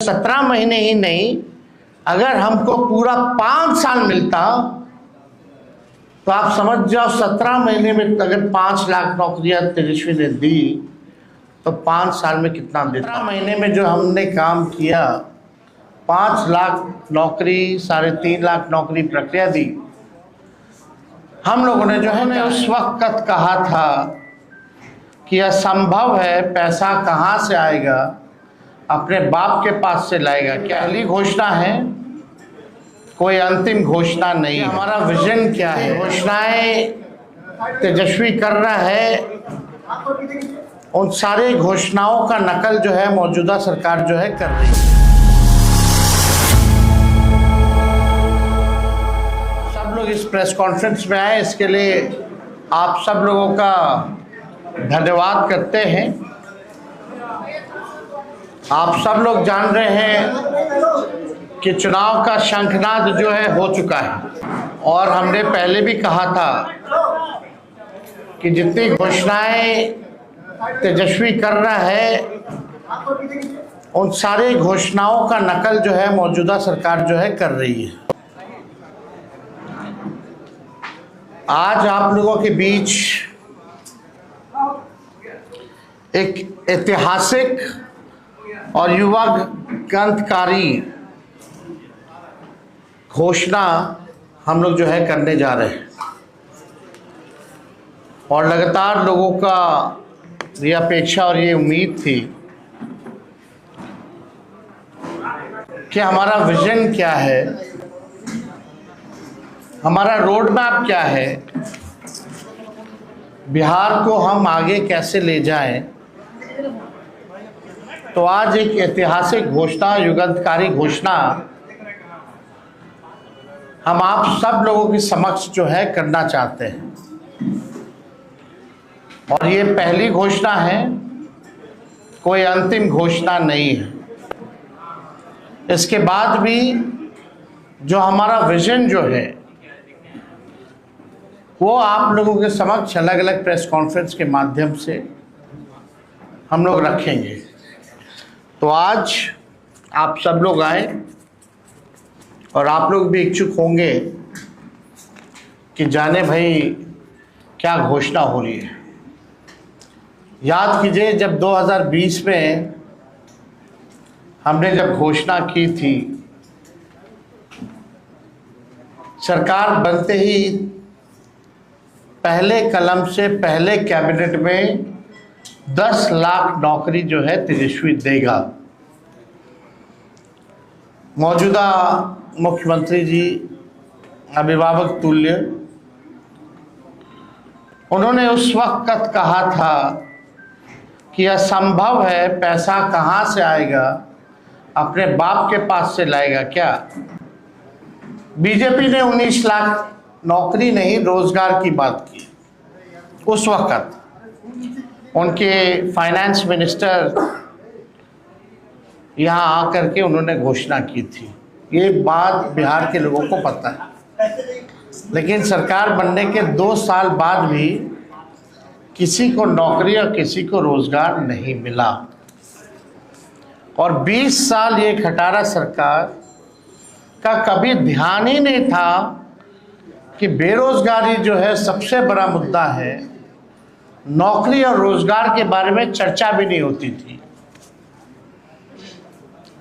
17 महीने ही नहीं, अगर हमको पूरा 5 साल मिलता तो आप समझ जाओ 17 महीने में अगर 5 लाख नौकरियां तेजस्वी ने दी तो 5 साल में कितना देता। 17 महीने में जो हमने काम किया, 5 लाख नौकरी, 3.5 लाख नौकरी प्रक्रिया दी। हम लोगों ने जो है ना उस वक्त कहा था कि असंभव है, पैसा कहाँ से आएगा, अपने बाप के पास से लाएगा क्या। पहली घोषणा है, कोई अंतिम घोषणा नहीं। हमारा विजन क्या है, घोषणाएं तेजस्वी कर रहा है, उन सारे घोषणाओं का नकल जो है मौजूदा सरकार जो है कर रही है। सब लोग इस प्रेस कॉन्फ्रेंस में आए, इसके लिए आप सब लोगों का धन्यवाद करते हैं। आप सब लोग जान रहे हैं कि चुनाव का शंखनाद जो है हो चुका है, और हमने पहले भी कहा था कि जितनी घोषणाएं तेजस्वी कर रहा है, उन सारे घोषणाओं का नकल जो है मौजूदा सरकार जो है कर रही है। आज आप लोगों के बीच एक ऐतिहासिक और युवा क्रांतिकारी घोषणा हम लोग जो है करने जा रहे हैं, और लगातार लोगों का ये अपेक्षा और ये उम्मीद थी कि हमारा विजन क्या है, हमारा रोड मैप क्या है, बिहार को हम आगे कैसे ले जाएं। तो आज एक ऐतिहासिक घोषणा, युगांतकारी घोषणा हम आप सब लोगों के समक्ष जो है करना चाहते हैं, और ये पहली घोषणा है, कोई अंतिम घोषणा नहीं है। इसके बाद भी जो हमारा विजन जो है वो आप लोगों के समक्ष अलग अलग प्रेस कॉन्फ्रेंस के माध्यम से हम लोग रखेंगे। तो आज आप सब लोग आए, और आप लोग भी इच्छुक होंगे कि जाने भाई क्या घोषणा हो रही है। याद कीजिए, जब 2020 में हमने जब घोषणा की थी, सरकार बनते ही पहले कलम से पहले कैबिनेट में 10 लाख नौकरी जो है तेजस्वी देगा। मौजूदा मुख्यमंत्री जी अभिभावक तुल्य, उन्होंने उस वक्त कहा था कि असंभव है, पैसा कहाँ से आएगा, अपने बाप के पास से लाएगा क्या। बीजेपी ने 19 लाख नौकरी नहीं, रोजगार की बात की। उस वक्त उनके फाइनेंस मिनिस्टर यहाँ आकर के उन्होंने घोषणा की थी। ये बात बिहार के लोगों को पता है, लेकिन सरकार बनने के 2 साल बाद भी किसी को नौकरी और किसी को रोजगार नहीं मिला, और 20 साल ये खटारा सरकार का कभी ध्यान ही नहीं था कि बेरोजगारी जो है सबसे बड़ा मुद्दा है। नौकरी और रोजगार के बारे में चर्चा भी नहीं होती थी।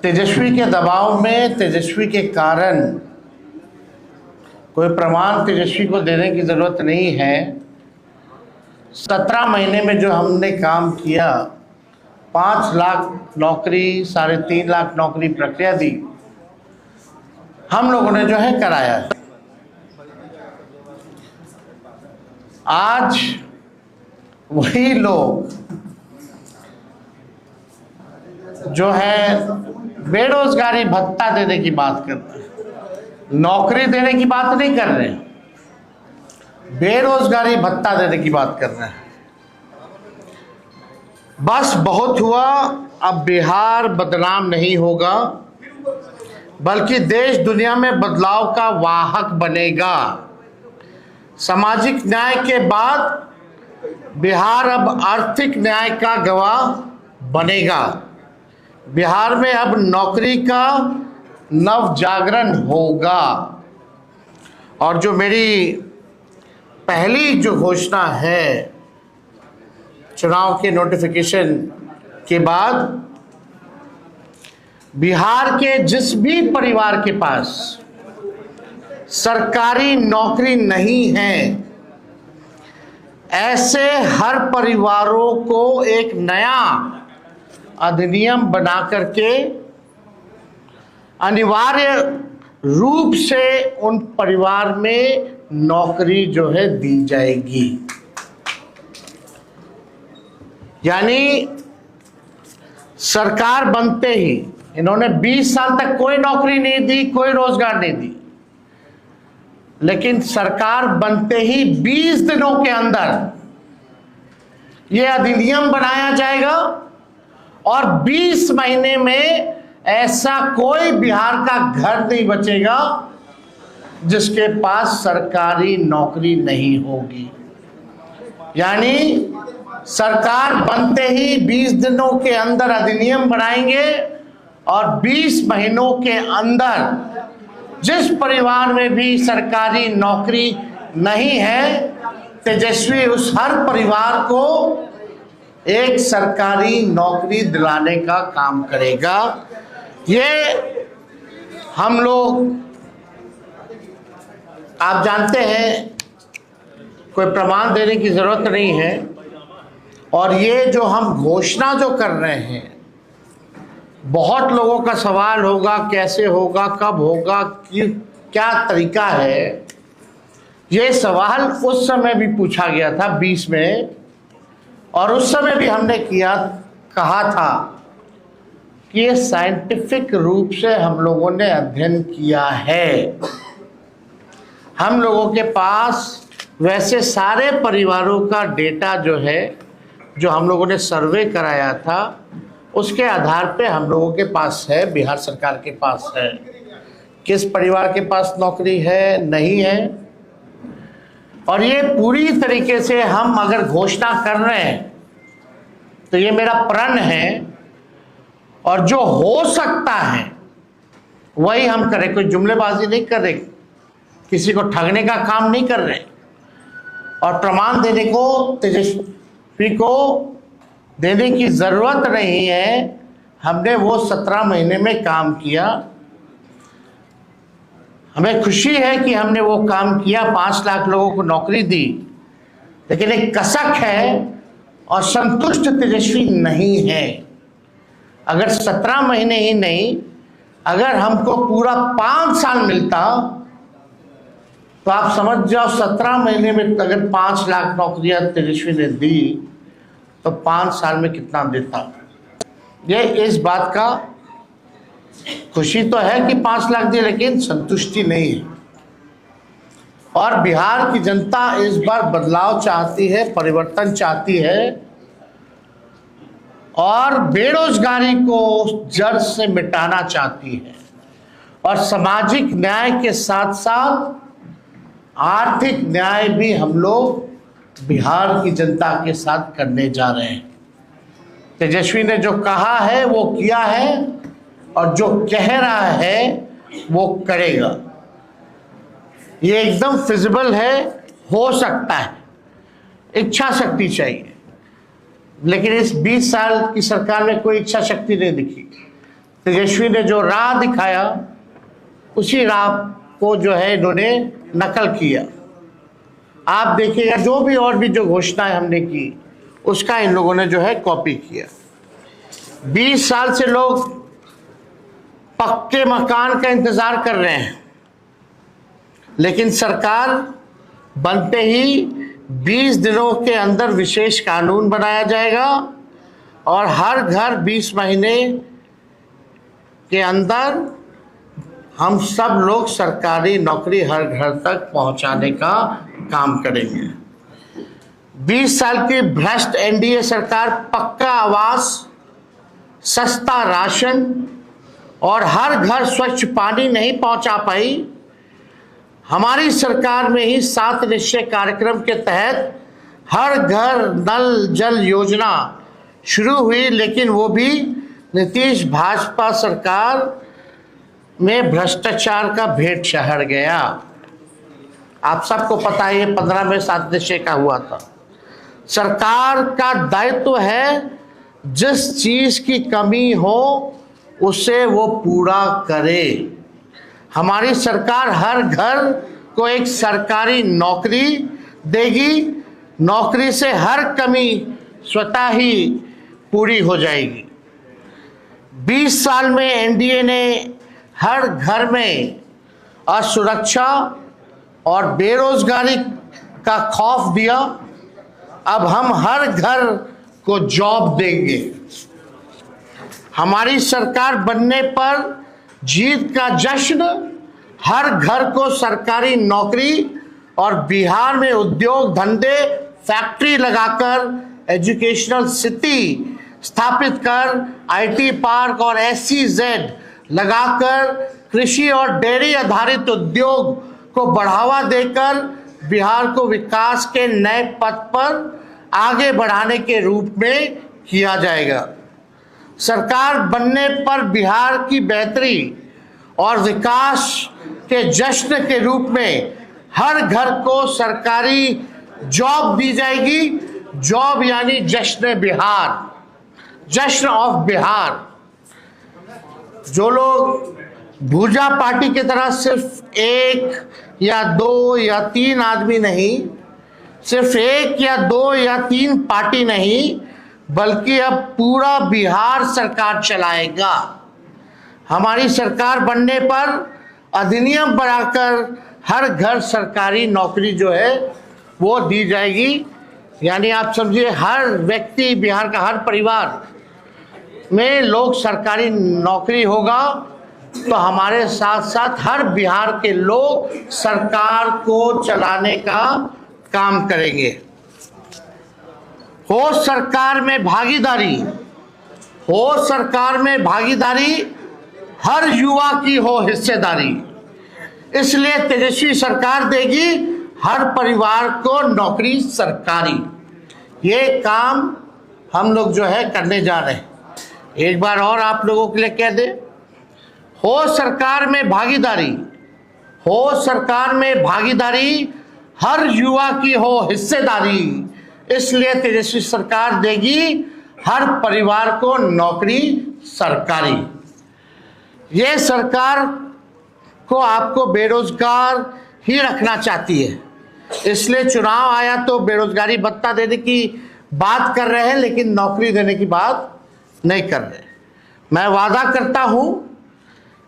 तेजस्वी के दबाव में, तेजस्वी के कारण, कोई प्रमाण तेजस्वी को देने की जरूरत नहीं है, 17 महीने में जो हमने काम किया, 5 लाख नौकरी, 3.5 लाख नौकरी प्रक्रिया दी, हम लोगों ने जो है कराया है। आज वही लोग जो है बेरोजगारी भत्ता देने की बात कर रहे हैं, नौकरी देने की बात नहीं कर रहे हैं, बेरोजगारी भत्ता देने की बात कर रहे हैं। बस बहुत हुआ, अब बिहार बदनाम नहीं होगा, बल्कि देश दुनिया में बदलाव का वाहक बनेगा। सामाजिक न्याय के बाद बिहार अब आर्थिक न्याय का गवाह बनेगा। बिहार में अब नौकरी का नव जागरण होगा। और जो मेरी पहली जो घोषणा है चुनाव के नोटिफिकेशन के बाद, बिहार के जिस भी परिवार के पास सरकारी नौकरी नहीं है, ऐसे हर परिवारों को एक नया अधिनियम बना करके अनिवार्य रूप से उन परिवार में नौकरी जो है दी जाएगी। यानी सरकार बनते ही इन्होंने 20 साल तक कोई नौकरी नहीं दी, कोई रोजगार नहीं दी, लेकिन सरकार बनते ही 20 दिनों के अंदर यह अधिनियम बनाया जाएगा और 20 महीने में ऐसा कोई बिहार का घर नहीं बचेगा जिसके पास सरकारी नौकरी नहीं होगी। यानी सरकार बनते ही 20 दिनों के अंदर अधिनियम बनाएंगे और 20 महीनों के अंदर जिस परिवार में भी सरकारी नौकरी नहीं है, तेजस्वी उस हर परिवार को एक सरकारी नौकरी दिलाने का काम करेगा। ये हम लोग, आप जानते हैं, कोई प्रमाण देने की जरूरत नहीं है। और ये जो हम घोषणा जो कर रहे हैं, बहुत लोगों का सवाल होगा कैसे होगा, कब होगा, क्या तरीका है। ये सवाल उस समय भी पूछा गया था 20 में, और उस समय भी हमने कहा था कि ये साइंटिफिक रूप से हम लोगों ने अध्ययन किया है। हम लोगों के पास वैसे सारे परिवारों का डेटा जो है, जो हम लोगों ने सर्वे कराया था, उसके आधार पे हम लोगों के पास है, बिहार सरकार के पास है, किस परिवार के पास नौकरी है, नहीं है। और ये पूरी तरीके से हम अगर घोषणा कर रहे हैं तो ये मेरा प्रण है, और जो हो सकता है वही हम करें। कोई जुमलेबाजी नहीं कर रहे, किसी को ठगने का काम नहीं कर रहे, और प्रमाण देने को तेजस्वी को देने की जरूरत नहीं है। हमने वो 17 महीने में काम किया। हमें खुशी है कि हमने वो काम किया, 5 लाख लोगों को नौकरी दी, लेकिन एक कसक है और संतुष्ट तेजस्वी नहीं है। अगर 17 महीने ही नहीं, अगर हमको पूरा 5 साल मिलता तो आप समझ जाओ 17 महीने में अगर 5 लाख नौकरियां तेजस्वी ने दी तो 5 साल में कितना देता। ये इस बात का खुशी तो है कि 5 लाख दिए, लेकिन संतुष्टि नहीं है। और बिहार की जनता इस बार बदलाव चाहती है, परिवर्तन चाहती है, और बेरोजगारी को जड़ से मिटाना चाहती है, और सामाजिक न्याय के साथ साथ आर्थिक न्याय भी हम लोग बिहार की जनता के साथ करने जा रहे हैं। तेजस्वी ने जो कहा है वो किया है, और जो कह रहा है वो करेगा। ये एकदम फिजिबल है, हो सकता है, इच्छा शक्ति चाहिए। लेकिन इस 20 साल की सरकार में कोई इच्छा शक्ति नहीं दिखी। तेजस्वी ने जो राह दिखाया, उसी राह को जो है इन्होंने नकल किया। आप देखिएगा जो भी और भी जो घोषणाएं हमने की, उसका इन लोगों ने जो है कॉपी किया। 20 साल से लोग पक्के मकान का इंतजार कर रहे हैं, लेकिन सरकार बनते ही 20 दिनों के अंदर विशेष कानून बनाया जाएगा, और हर घर 20 महीने के अंदर हम सब लोग सरकारी नौकरी हर घर तक पहुंचाने का काम करेंगे। 20 साल की भ्रष्ट एनडीए सरकार पक्का आवास, सस्ता राशन और हर घर स्वच्छ पानी नहीं पहुंचा पाई। हमारी सरकार में ही 7 निश्चय कार्यक्रम के तहत हर घर नल जल योजना शुरू हुई, लेकिन वो भी नीतीश भाजपा सरकार में भ्रष्टाचार का भेंट चढ़ गया। आप सबको पता है, ये 15 में 7 निश्चय का हुआ था। सरकार का दायित्व है जिस चीज की कमी हो उसे वो पूरा करे। हमारी सरकार हर घर को एक सरकारी नौकरी देगी, नौकरी से हर कमी स्वतः ही पूरी हो जाएगी। 20 साल में एनडीए ने हर घर में असुरक्षा और बेरोजगारी का खौफ दिया। अब हम हर घर को जॉब देंगे। हमारी सरकार बनने पर जीत का जश्न, हर घर को सरकारी नौकरी और बिहार में उद्योग धंधे फैक्ट्री लगाकर एजुकेशनल सिटी स्थापित कर आईटी पार्क और एसईजेड लगाकर कृषि और डेयरी आधारित उद्योग को बढ़ावा देकर बिहार को विकास के नए पथ पर आगे बढ़ाने के रूप में किया जाएगा। सरकार बनने पर बिहार की बेहतरी और विकास के जश्न के रूप में हर घर को सरकारी जॉब दी जाएगी। जॉब यानी जश्न बिहार, जश्न ऑफ बिहार। जो लोग भूजा पार्टी की तरह सिर्फ 1 या 2 या 3 आदमी नहीं, सिर्फ 1 या 2 या 3 पार्टी नहीं, बल्कि अब पूरा बिहार सरकार चलाएगा। हमारी सरकार बनने पर अधिनियम बनाकर हर घर सरकारी नौकरी जो है वो दी जाएगी। यानी आप समझिए हर व्यक्ति, बिहार का हर परिवार में लोग सरकारी नौकरी होगा, तो हमारे साथ साथ हर बिहार के लोग सरकार को चलाने का काम करेंगे। हो सरकार में भागीदारी, हो सरकार में भागीदारी, हर युवा की हो हिस्सेदारी। इसलिए तेजस्वी सरकार देगी हर परिवार को नौकरी सरकारी। ये काम हम लोग जो है करने जा रहे हैं। एक बार और आप लोगों के लिए कह दे, हो सरकार में भागीदारी, हो सरकार में भागीदारी, हर युवा की हो हिस्सेदारी। इसलिए तेजस्वी सरकार देगी हर परिवार को नौकरी सरकारी। ये सरकार को आपको बेरोजगार ही रखना चाहती है, इसलिए चुनाव आया तो बेरोजगारी भत्ता देने की बात कर रहे हैं, लेकिन नौकरी देने की बात नहीं कर रहे। मैं वादा करता हूं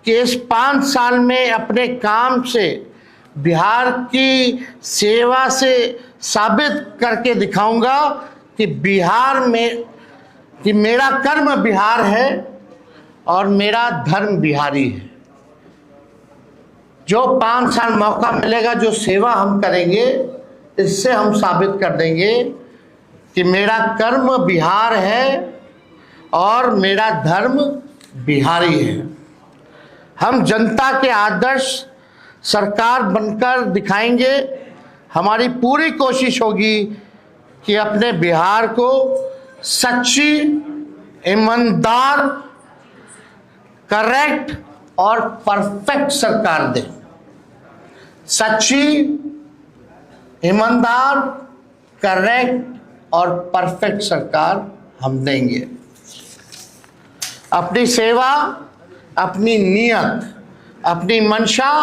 कि इस 5 साल में अपने काम से बिहार की सेवा से साबित करके दिखाऊंगा कि बिहार में कि मेरा कर्म बिहार है और मेरा धर्म बिहारी है। जो 5 साल मौका मिलेगा, जो सेवा हम करेंगे, इससे हम साबित कर देंगे कि मेरा कर्म बिहार है और मेरा धर्म बिहारी है। हम जनता के आदर्श सरकार बनकर दिखाएंगे। हमारी पूरी कोशिश होगी कि अपने बिहार को सच्ची, ईमानदार, करेक्ट और परफेक्ट सरकार दें। सच्ची, ईमानदार, करेक्ट और परफेक्ट सरकार हम देंगे। अपनी सेवा, अपनी नियत, अपनी मंशा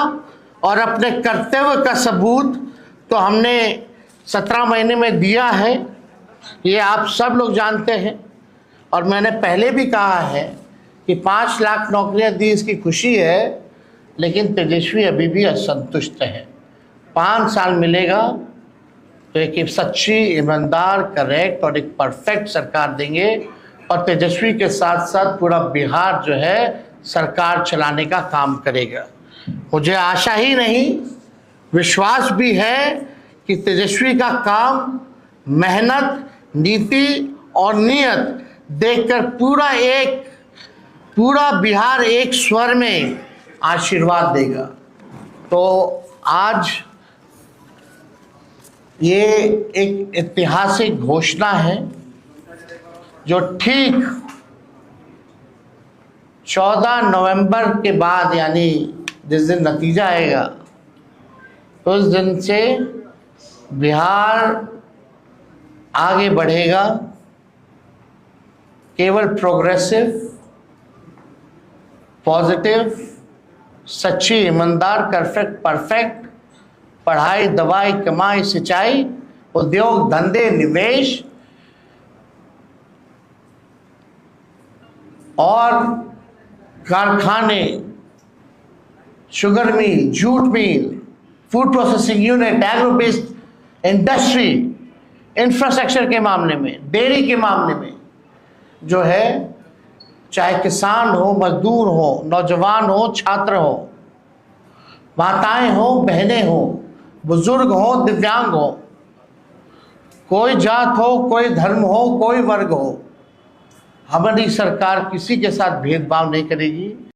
और अपने कर्तव्य का सबूत तो हमने 17 महीने में दिया है, ये आप सब लोग जानते हैं। और मैंने पहले भी कहा है कि 5 लाख नौकरियां दी, इसकी खुशी है, लेकिन तेजस्वी अभी भी असंतुष्ट है। 5 साल मिलेगा तो एक सच्ची, ईमानदार, करेक्ट और एक परफेक्ट सरकार देंगे, और तेजस्वी के साथ साथ पूरा बिहार जो है सरकार चलाने का काम करेगा। मुझे आशा ही नहीं, विश्वास भी है कि तेजस्वी का काम, मेहनत, नीति और नियत देखकर पूरा बिहार एक स्वर में आशीर्वाद देगा। तो आज ये एक ऐतिहासिक घोषणा है जो ठीक 14 नवंबर के बाद, यानी जिस दिन नतीजा आएगा उस दिन से बिहार आगे बढ़ेगा। केवल प्रोग्रेसिव, पॉजिटिव, सच्ची, ईमानदार, परफेक्ट पढ़ाई, दवाई, कमाई, सिंचाई, उद्योग, धंधे, निवेश और कारखाने, sugar mill, jute mill, food processing unit, agro based industry, infrastructure के मामले में, डेयरी के मामले में जो है, चाहे किसान हो, मजदूर हो, नौजवान हो, छात्र हो, माताएं हो, बहनें हो, बुजुर्ग हो, दिव्यांग हो, कोई जात हो, कोई धर्म हो, कोई वर्ग हो, हमारी सरकार किसी के साथ भेदभाव नहीं करेगी।